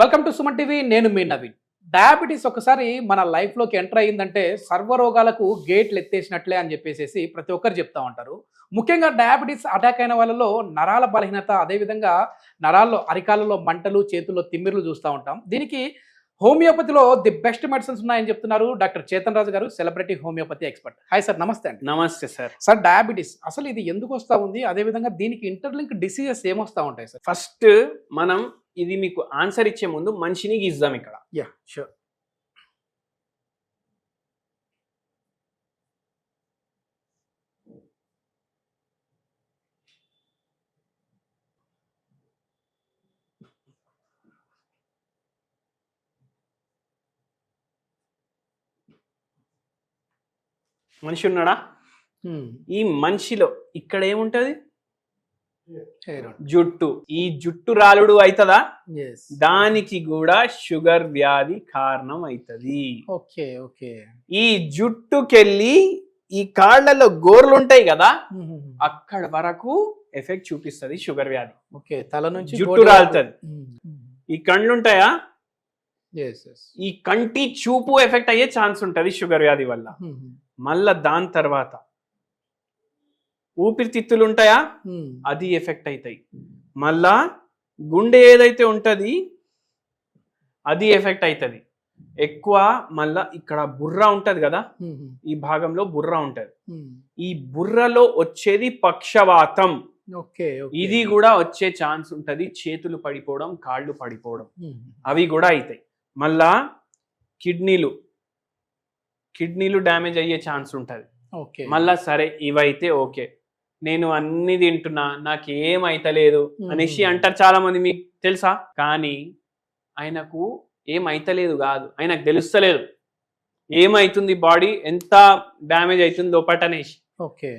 Welcome to Suman TV. నేను మీ Naveen. Diabetes ఒకసారి మన లైఫ్లోకి ఎంటర్ అయ్యిందంటే సర్వరోగాలకు గేట్లు ఎత్తేసినట్లే అని చెప్పేసి ప్రతి ఒక్కరు చెప్తా ఉంటారు. ముఖ్యంగా డయాబెటీస్ అటాక్ అయిన వాళ్ళలో నరాల బలహీనత, అదేవిధంగా నరాల్లో అరికాలలో మంటలు, చేతుల్లో తిమ్మిర్లు చూస్తూ ఉంటాం. దీనికి హోమియోపతిలో ది బెస్ట్ మెడిసిన్స్ ఉన్నాయని చెప్తున్నారు డాక్టర్ చేతన్ రాజు గారు, celebrity homeopathy expert. Hi sir, నమస్తే అండి. నమస్తే సార్. సార్, డయాబెటీస్ అసలు ఇది ఎందుకు వస్తూ ఉంది, అదేవిధంగా దీనికి ఇంటర్లింక్ డిసీజెస్ ఏమొస్తూ ఉంటాయి సార్? ఫస్ట్ మనం ఇది మీకు ఆన్సర్ ఇచ్చే ముందు మనిషిని గీద్దాం ఇక్కడ. Yeah sure. మనిషి ఉన్నాడా? ఈ మనిషిలో ఇక్కడ ఏముంటది? జుట్టు. ఈ జుట్టు రాలుడు అవుతుందా? దానికి కూడా షుగర్ వ్యాధి కారణం అవుతుంది. Okay okay. ఈ జుట్టుకెళ్ళి ఈ కాళ్ళలో గోర్లు ఉంటాయి కదా, అక్కడ వరకు ఎఫెక్ట్ చూపిస్తుంది షుగర్ వ్యాధి. ఓకే, తల నుంచి జుట్టు రాలుతుంది. ఈ కళ్ళు ఉంటాయా, ఈ కంటి చూపు ఎఫెక్ట్ అయ్యే ఛాన్స్ ఉంటది షుగర్ వ్యాధి వల్ల. మళ్ళా దాని తర్వాత ఊపిరితిత్తులు ఉంటాయా, అది ఎఫెక్ట్ అవుతాయి. మళ్ళా గుండె ఏదైతే ఉంటది అది ఎఫెక్ట్ అవుతుంది ఎక్కువ. మళ్ళా ఇక్కడ బుర్ర ఉంటది కదా, ఈ భాగంలో బుర్ర ఉంటది. ఈ బుర్రలో వచ్చేది పక్షవాతం. ఇది కూడా వచ్చే ఛాన్స్ ఉంటది. చేతులు పడిపోవడం, కాళ్ళు పడిపోవడం, అవి కూడా అవుతాయి. మళ్ళా కిడ్నీలు డ్యామేజ్ అయ్యే ఛాన్స్ ఉంటది. మళ్ళా సరే ఇవైతే ఓకే, నేను అన్ని తింటున్నా, నాకు ఏమైతలేదు అనేసి అంటారు చాలా మంది, మీకు తెలుసా? కానీ ఆయనకు ఏమైతలేదు కాదు, ఆయనకు తెలుస్తలేదు ఏమైతుంది, బాడీ ఎంత డ్యామేజ్ అవుతుంది లోపట అనేసి. ఓకే,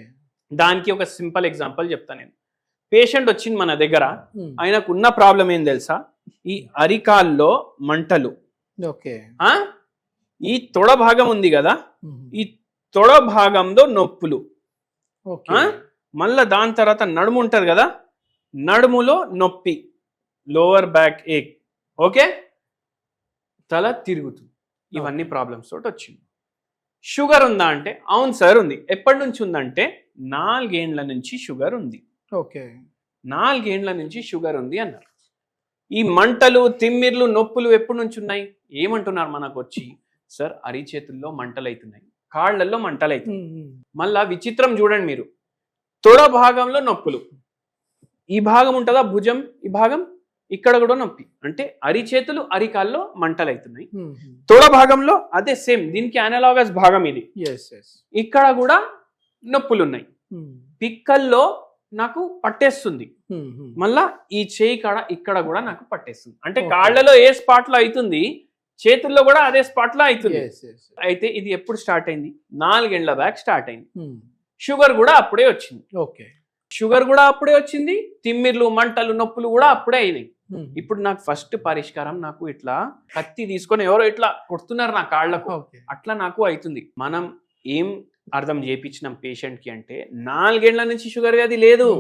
దానికి ఒక సింపుల్ ఎగ్జాంపుల్ చెప్తాను నేను. పేషెంట్ వచ్చింది మన దగ్గర, ఆయనకు ఉన్న ప్రాబ్లం ఏం తెలుసా? ఈ అరికాల్లో మంటలు. ఓకే. ఈ తొడ భాగం ఉంది కదా, ఈ తొడ భాగంలో నొప్పులు. మళ్ళా దాని తర్వాత నడుము ఉంటది కదా, నడుములో నొప్పి, లోవర్ బ్యాక్ ఏక్. ఓకే, తల తిరుగుతుంది. ఇవన్నీ ప్రాబ్లమ్స్ తోటి వచ్చింది. షుగర్ ఉందా అంటే అవును సార్ ఉంది. ఎప్పటి నుంచి ఉందంటే 4 ఏండ్ల నుంచి షుగర్ ఉంది. ఓకే, 4 ఏండ్ల నుంచి షుగర్ ఉంది అన్నారు. ఈ మంటలు, తిమ్మిర్లు, నొప్పులు ఎప్పటి నుంచి ఉన్నాయి? ఏమంటున్నారు మనకు వచ్చి? సార్ అరిచేతుల్లో మంటలు అవుతున్నాయి, కాళ్లలో మంటలు అవుతున్నాయి. మళ్ళా విచిత్రం చూడండి మీరు, తొడ భాగంలో నొప్పులు. ఈ భాగం ఉంటుందా భుజం, ఈ భాగం, ఇక్కడ కూడా నొప్పి. అంటే అరిచేతులు, అరికాల్లో మంటలు అవుతున్నాయి. తొడ భాగంలో అదే సేమ్, దీనికి అనలాగస్ భాగం ఇది. ఇక్కడ కూడా నొప్పులు ఉన్నాయి. పిక్కల్లో నాకు పట్టేస్తుంది. మళ్ళా ఈ చేయి కాడ ఇక్కడ కూడా నాకు పట్టేస్తుంది. అంటే కాళ్లలో ఏ స్పాట్ లో అవుతుంది, చేతుల్లో కూడా అదే స్పాట్ లో అవుతుంది. అయితే ఇది ఎప్పుడు స్టార్ట్ అయింది? 4 ఏండ్ల బ్యాక్ స్టార్ట్ అయింది. షుగర్ కూడా అప్పుడే వచ్చింది. ఓకే, షుగర్ కూడా అప్పుడే వచ్చింది, తిమ్మిర్లు, మంటలు, నొప్పులు కూడా అప్పుడే అయినాయి. ఇప్పుడు నాకు ఫస్ట్ పరిష్కారం, నాకు ఇట్లా కత్తి తీసుకొని ఎవరో ఇట్లా కొడుతున్నారు నా కాళ్లకు, అట్లా నాకు అవుతుంది. మనం ఏం అర్థం చేయించినాం పేషెంట్ కి అంటే, 4 ఏండ్ల నుంచి షుగర్ వ్యాధి లేదు,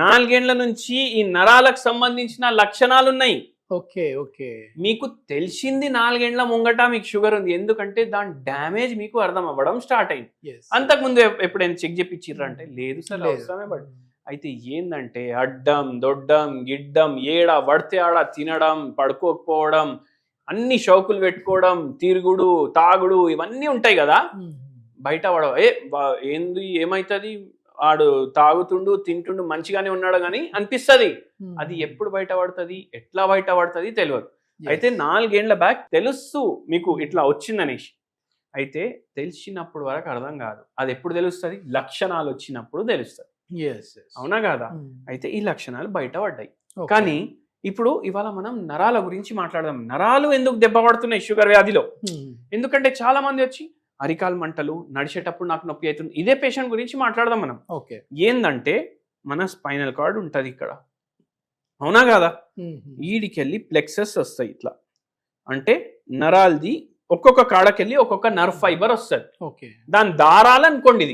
4 ఏండ్ల నుంచి ఈ నరాలకు సంబంధించిన లక్షణాలు ఉన్నాయి. Okay okay. మీకు తెలిసింది 4 ఏండ్ల ముంగట మీకు షుగర్ ఉంది, ఎందుకంటే దాని డ్యామేజ్ మీకు అర్థం అవ్వడం స్టార్ట్ అయింది. అంతకుముందు ఎప్పుడైనా చెక్ చేయించిర్రు అంటే లేదు సార్ అవసరమే. బట్ అయితే ఏందంటే అడ్డం, దొడ్డం, గిడ్డం, ఏడ పడితే ఆడ తినడం, పడుకోకపోవడం, అన్ని షౌకులు పెట్టుకోవడం, తిరుగుడు, తాగుడు, ఇవన్నీ ఉంటాయి కదా. బయట ఏంది ఏమైతుంది, వాడు తాగుతుండు, తింటుండు, మంచిగానే ఉన్నాడు కానీ అనిపిస్తుంది. అది ఎప్పుడు బయట పడుతుంది, ఎట్లా బయట పడుతుంది తెలియదు. అయితే 4 ఏండ్ల బ్యాక్ తెలుసు మీకు ఇట్లా వచ్చిందనేసి. అయితే తెలిసినప్పుడు వరకు అర్థం కాదు, అది ఎప్పుడు తెలుస్తుంది? లక్షణాలు వచ్చినప్పుడు తెలుస్తుంది. అవునా కాదా? అయితే ఈ లక్షణాలు బయట పడ్డాయి. కానీ ఇప్పుడు ఇవాళ మనం నరాల గురించి మాట్లాడదాం. నరాలు ఎందుకు దెబ్బ పడుతున్నాయి షుగర్ వ్యాధిలో? ఎందుకంటే చాలా మంది వచ్చి అరికాలు మంటలు, నడిచేటప్పుడు నాకు నొప్పి అవుతుంది. ఇదే పేషెంట్ గురించి మాట్లాడదాం మనం. ఓకే, ఏందంటే మన స్పైనల్ కార్డ్ ఉంటది ఇక్కడ, అవునా కాదా? ఈడికెళ్ళి ప్లెక్సెస్ వస్తాయి ఇట్లా. అంటే నరాలది ఒక్కొక్క కాడకెళ్ళి ఒక్కొక్క నర్వ్ ఫైబర్ వస్తుంది. దాని దారాలు అనుకోండి,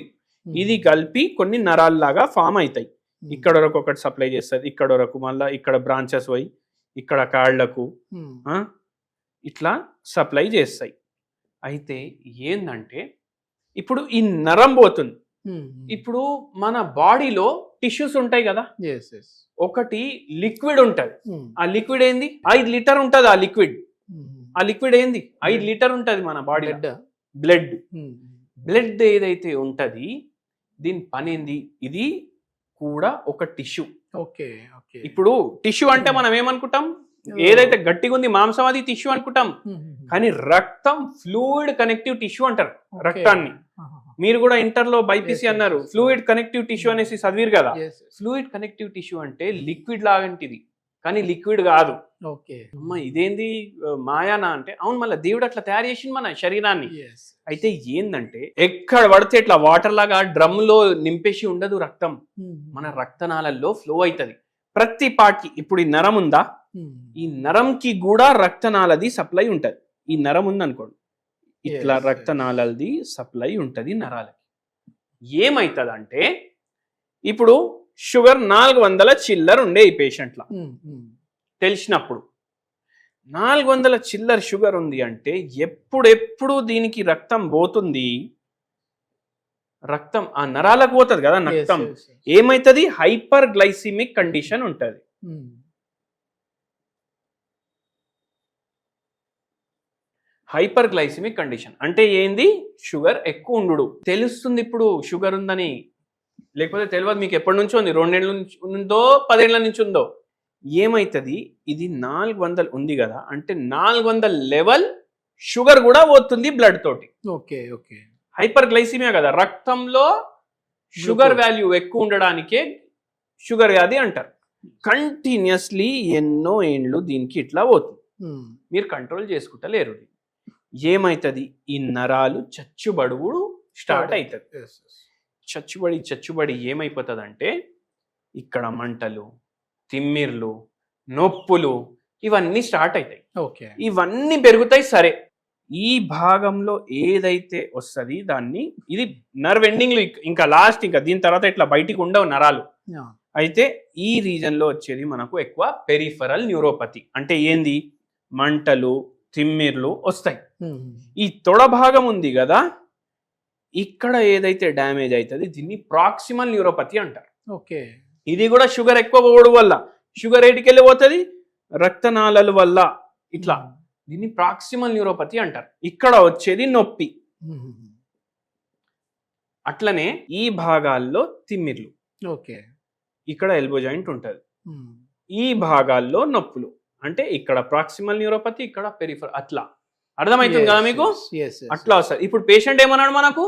ఇది కలిపి కొన్ని నరాల్లాగా ఫామ్ అవుతాయి. ఇక్కడ వరకు ఒకటి సప్లై చేస్తుంది, ఇక్కడ వరకు మళ్ళీ ఇక్కడ బ్రాంచెస్ పోయి ఇక్కడ కాళ్లకు ఇట్లా సప్లై చేస్తాయి. అయితే ఏందంటే ఇప్పుడు ఈ నరం పోతుంది. ఇప్పుడు మన బాడీలో టిష్యూస్ ఉంటాయి కదా, ఒకటి లిక్విడ్ ఉంటది. ఆ లిక్విడ్ ఏంది? 5 లీటర్ ఉంటది. ఆ లిక్విడ్ ఏంది? 5 లీటర్ ఉంటది మన బాడీలో. బ్లడ్ ఏదైతే ఉంటది దీని పని ఏంది? ఇది కూడా ఒక టిష్యూ. ఇప్పుడు టిష్యూ అంటే మనం ఏమనుకుంటాం? ఏదైతే గట్టిగా ఉంది మాంసం అది టిష్యూ అనుకుంటాం. కానీ రక్తం ఫ్లూయిడ్ కనెక్టివ్ టిష్యూ అంటారు రక్తాన్ని. మీరు కూడా ఇంటర్ లో బైపీసీ అన్నారు, ఫ్లూయిడ్ కనెక్టివ్ టిష్యూ అనేసి చదివారు కదా. ఫ్లూయిడ్ కనెక్టివ్ టిష్యూ అంటే లిక్విడ్ లాంటిది, కానీ లిక్విడ్ కాదు. అమ్మ ఇదేంది మాయానా అంటే, అవును మళ్ళీ దేవుడు అట్లా తయారు చేసింది మన శరీరాన్ని. అయితే ఏందంటే ఎక్కడ పడితే ఇట్లా వాటర్ లాగా డ్రమ్ లో నింపేసి ఉండదు రక్తం. మన రక్తనాళల్లో ఫ్లో అవుతుంది ప్రతి పార్ట్ కి. ఇప్పుడు ఈ నరం ఉందా, ఈ నరంకి కూడా రక్తనాళది సప్లై ఉంటది. ఈ నరం ఉంది అనుకోండి, ఇట్లా రక్తనాళది సప్లై ఉంటది నరాలకి. ఏమైతుందంటే ఇప్పుడు షుగర్ 400 చిల్లర ఉండే ఈ పేషెంట్ల తెలిసినప్పుడు, 400 చిల్లర షుగర్ ఉంది అంటే ఎప్పుడెప్పుడు దీనికి రక్తం పోతుంది, రక్తం ఆ నరాలకు పోతుంది కదా రక్తం. ఏమైతుంది? హైపర్ గ్లైసిమిక్ కండిషన్ ఉంటది. హైపర్ గ్లైసిమిక్ కండిషన్ అంటే ఏంది? షుగర్ ఎక్కువ ఉండు తెలుస్తుంది. ఇప్పుడు షుగర్ ఉందని, లేకపోతే తెలియదు మీకు ఎప్పటి నుంచో ఉంది, 2 ఏళ్ళ నుంచి ఉందో 10 ఏళ్ళ నుంచి ఉందో. ఏమైతుంది? ఇది 400 ఉంది కదా అంటే 400 లెవెల్ షుగర్ కూడా పోతుంది బ్లడ్ తోటి. హైపర్ గ్లైసిమియా కదా, రక్తంలో షుగర్ వాల్యూ ఎక్కువ ఉండడానికే షుగర్ వ్యాధి అంటారు. కంటిన్యూస్లీ ఎన్నో ఏండ్లు దీనికి ఇట్లా పోతుంది, మీరు కంట్రోల్ చేసుకుంటలేరు. ఏమైతుంది? ఈ నరాలు చచ్చుబడుగుడు స్టార్ట్ అవుతుంది. చచ్చుబడి ఏమైపోతుంది అంటే ఇక్కడ మంటలు, తిమ్మిర్లు, నొప్పులు ఇవన్నీ స్టార్ట్ అవుతాయి. ఇవన్నీ పెరుగుతాయి. సరే, ఈ భాగంలో ఏదైతే వస్తుంది దాన్ని, ఇది నర్వ్ ఎండింగ్లు, ఇంకా లాస్ట్, ఇంకా దీని తర్వాత ఇట్లా బయటికి ఉండవు నరాలు. అయితే ఈ రీజన్ లో వచ్చేది మనకు ఎక్కువ పెరిఫరల్ న్యూరోపతి. అంటే ఏంది? మంటలు, తిమ్మిర్లు వస్తాయి. ఈ తొడ భాగం ఉంది కదా, ఇక్కడ ఏదైతే డ్యామేజ్ అవుతుంది దీన్ని ప్రాక్సిమల్ న్యూరోపతి అంటారు. ఇది కూడా షుగర్ ఎక్కువ పోవడం వల్ల, షుగర్ ఏటికెళ్ళి పోతుంది రక్తనాళాల వల్ల, ఇట్లా దీన్ని ప్రాక్సిమల్ న్యూరోపతి అంటారు. ఇక్కడ వచ్చేది నొప్పి. అట్లనే ఈ భాగాల్లో తిమ్మిర్లు, ఇక్కడ ఎల్బో జాయింట్ ఉంటది, ఈ భాగాల్లో నొప్పులు. అంటే ఇక్కడ ప్రాక్సిమల్ న్యూరోపతి, ఇక్కడ పెరిఫరల్. అట్లా అర్థమవుతుంది కదా మీకు? అట్లా వస్తుంది. ఇప్పుడు పేషెంట్ ఏమన్నాడు మనకు?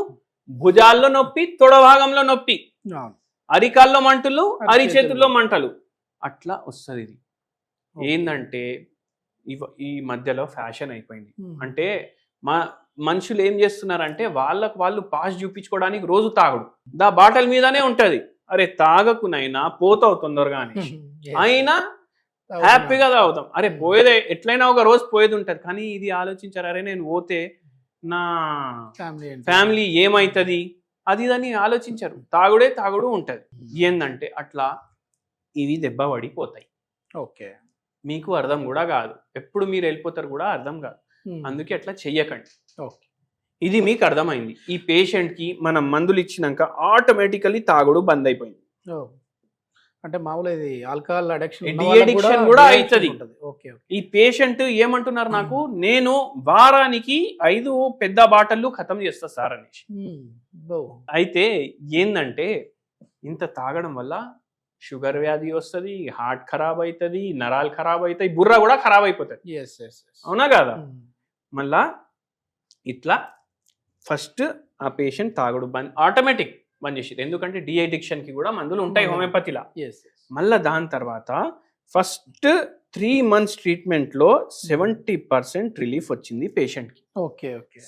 భుజాల్లో నొప్పి, తొడ భాగంలో నొప్పి, అరికాల్లో మంటలు, అరిచేతుల్లో మంటలు, అట్లా వస్తుంది. ఇది ఏంటంటే ఈ మధ్యలో ఫ్యాషన్ అయిపోయింది. అంటే మనుషులు ఏం చేస్తున్నారంటే వాళ్ళకు వాళ్ళు పాస్ చూపించుకోవడానికి రోజు తాగుడు బాటల్ మీదనే ఉంటది. అరే తాగకునైనా పోతావు తొందరగా అని, అయినా హ్యాపీగా తాగుతాం. అరే పోయేదే ఎట్లయినా ఒక రోజు పోయేది ఉంటది. కానీ ఇది ఆలోచించారు, అరే నేను పోతే నా ఫ్యామిలీ ఏమైతుంది అది ఇదని ఆలోచించారు. తాగుడు ఉంటది. ఏందంటే అట్లా ఇవి దెబ్బ పడిపోతాయి. మీకు అర్థం కూడా కాదు, ఎప్పుడు మీరు వెళ్ళిపోతారు కూడా అర్థం కాదు. అందుకే అట్లా చెయ్యకండి. ఇది మీకు అర్థమైంది. ఈ పేషెంట్ కి మనం మందులు ఇచ్చినాక ఆటోమేటికల్లీ తాగుడు బంద్ అయిపోయింది. అంటే మామూలు ఇది ఆల్కహాల్ అడిక్షన్ కూడా అవుతుంది. ఈ పేషెంట్ ఏమంటున్నారు నాకు, నేను వారానికి 5 పెద్ద బాటళ్ళు ఖతం చేస్తా సార్ అనేసి. అయితే ఏందంటే ఇంత తాగడం వల్ల షుగర్ వ్యాధి వస్తుంది, హార్ట్ ఖరాబ్ అవుతుంది, నరాలు ఖరాబ్ అవుతాయి, బుర్ర కూడా ఖరాబ్ అయిపోతుంది. అవునా కదా? మళ్ళా ఇట్లా ఫస్ట్ ఆ పేషెంట్ తాగుడు ఆటోమేటిక్ బంద్ చేసేది. ఎందుకంటే డిఅడిక్షన్ కి కూడా మందులు ఉంటాయి హోమియోపతిలా. మళ్ళా దాని తర్వాత ఫస్ట్ 3 months ట్రీట్మెంట్ లో 70% రిలీఫ్ వచ్చింది పేషెంట్ కి.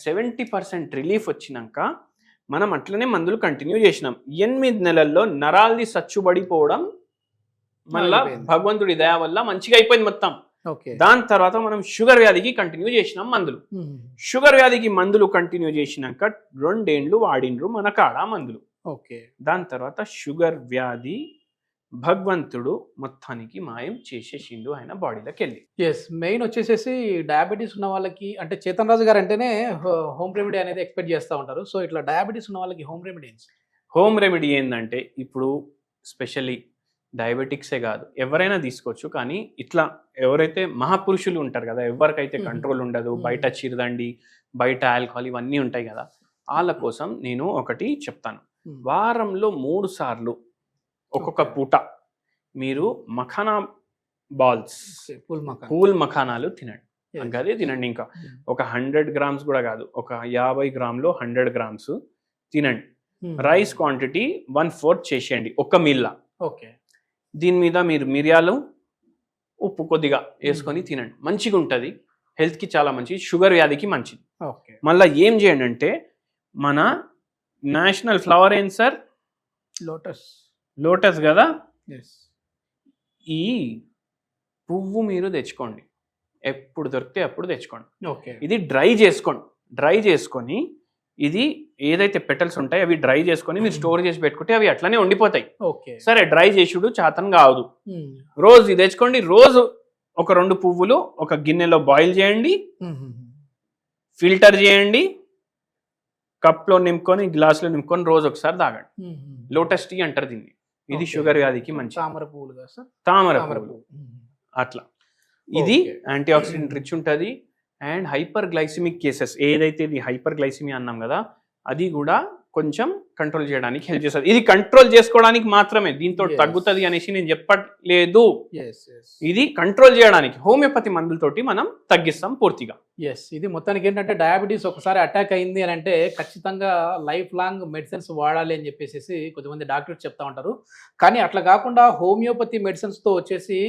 70% రిలీఫ్ వచ్చినాక మనం అట్లనే మందులు కంటిన్యూ చేసినాం. 8 నెలల్లో నరాల్ది సచ్చుబడిపోవడం మళ్ళా భగవంతుడి దయ వల్ల మంచిగా అయిపోయింది మొత్తం. దాని తర్వాత మనం షుగర్ వ్యాధికి కంటిన్యూ చేసినాం మందులు. షుగర్ వ్యాధికి మందులు కంటిన్యూ చేసినాక 2 ఏండ్లు వాడిండ్రు మన కాడ మందులు. దాని తర్వాత షుగర్ వ్యాధి భగవంతుడు మొత్తానికి మాయం చేసేసిండు ఆయన బాడీలోకి వెళ్ళి. ఎస్, మెయిన్ వచ్చేసేసి డయాబెటీస్ ఉన్న వాళ్ళకి అంటే చేతన్ రాజు గారు అంటేనే హోమ్ రెమెడీ అనేది ఎక్స్పెక్ట్ చేస్తూ ఉంటారు. సో ఇట్లా డయాబెటీస్ ఉన్న వాళ్ళకి హోమ్ రెమెడీ ఏంటి? హోమ్ రెమెడీ ఏంటంటే ఇప్పుడు స్పెషల్లీ డయాబెటిక్సే కాదు ఎవరైనా తీసుకోవచ్చు, కానీ ఇట్లా ఎవరైతే మహాపురుషులు ఉంటారు కదా, ఎవరికైతే కంట్రోల్ ఉండదు, బయట చిరుదండి, బయట ఆల్కహాల్ ఇవన్నీ ఉంటాయి కదా, వాళ్ళ కోసం నేను ఒకటి చెప్తాను. వారంలో 3 సార్లు ఒక్కొక్క పూట మీరు మఖానా బాల్స్, పూల్ మఖానాలు తినండి. అదే తినండి. ఇంకా ఒక 100 గ్రామ్స్ కూడా కాదు, ఒక 50 గ్రాములు 100 గ్రామ్స్ తినండి. రైస్ క్వాంటిటీ 1/4 చేసేయండి ఒక్క మీల్లా. ఓకే, దీని మీద మీరు మిరియాలు, ఉప్పు కొద్దిగా వేసుకొని తినండి. మంచిగా ఉంటుంది, హెల్త్కి చాలా మంచిది, షుగర్ వ్యాధికి మంచిది. ఓకే, మళ్ళీ ఏం చేయండి అంటే మన నేషనల్ ఫ్లవర్ ఏం సార్? లోటస్ కదా, ఈ పువ్వు మీరు తెచ్చుకోండి, ఎప్పుడు దొరికితే అప్పుడు తెచ్చుకోండి. ఓకే, ఇది డ్రై చేసుకోండి. డ్రై చేసుకొని ఇది ఏదైతే పెటల్స్ ఉంటాయో అవి డ్రై చేసుకొని మీరు స్టోర్ చేసి పెట్టుకుంటే అవి అట్లనే ఉండిపోతాయి. ఓకే, సరే డ్రై చేసుడు చాతన్ కాదు, రోజు ఇది తెచ్చుకోండి. రోజు ఒక 2 పువ్వులు ఒక గిన్నెలో బాయిల్ చేయండి, ఫిల్టర్ చేయండి, కప్లో నింపుకొని గ్లాసులో నింపుకొని రోజు ఒకసారి తాగండి. లోటస్ టీ అంటారు దీన్ని. ఇది షుగర్ వ్యాధికి మంచి. తామర పువ్వులు అట్లా. ఇది యాంటీ ఆక్సిడెంట్ రిచ్ ఉంటుంది. అండ్ హైపర్ గ్లైసిమిక్ కేసెస్ ఏదైతే ఇది హైపర్ గ్లైసిమియా అన్నాం కదా, అది కూడా కొంచెం కంట్రోల్ చేయడానికి హెల్ప్ చేస్తుంది. ఇది కంట్రోల్ చేసుకోవడానికి మాత్రమే, దీంతో తగ్గుతుంది అనేసి నేను చెప్పట్లేదు. ఇది కంట్రోల్ చేయడానికి హోమియోపతి మందులతోటి మనం తగ్గిస్తాం పూర్తిగా. ఎస్, ఇది మొత్తానికి ఏంటంటే డయాబెటీస్ ఒకసారి అటాక్ అయింది అని అంటే ఖచ్చితంగా లైఫ్ లాంగ్ మెడిసిన్స్ వాడాలి అని చెప్పేసి కొంతమంది డాక్టర్స్ చెప్తా ఉంటారు. కానీ అట్లా కాకుండా హోమియోపతి మెడిసిన్స్తో వచ్చేసి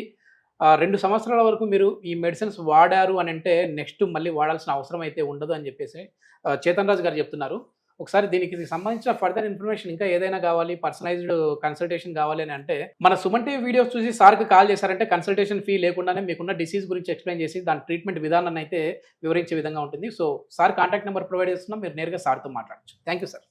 2 సంవత్సరాల వరకు మీరు ఈ మెడిసిన్స్ వాడారు అని అంటే నెక్స్ట్ మళ్ళీ వాడాల్సిన అవసరం అయితే ఉండదు అని చెప్పేసి చేతన్ రాజు గారు చెప్తున్నారు. ఒకసారి దీనికి సంబంధించిన ఫర్దర్ ఇన్ఫర్మేషన్ ఇంకా ఏదైనా కావాలి, పర్సనలైజ్డ్ కన్సల్టేషన్ కావాలి అని అంటే మన సుమన్ టీవీ వీడియోస్ చూసి సార్కి కాల్ చేశారంటే కన్సల్టేషన్ ఫీ లేకుండానే మీకున్న డిసీజ్ గురించి ఎక్స్ప్లెయిన్ చేసి దాని ట్రీట్మెంట్ విధానాన్ని అయితే వివరించే విధంగా ఉంటుంది. So sir contact number provide చేస్తున్నాం, మీరు నేరుగా సార్తో మాట్లాడచ్చు. Thank you sir.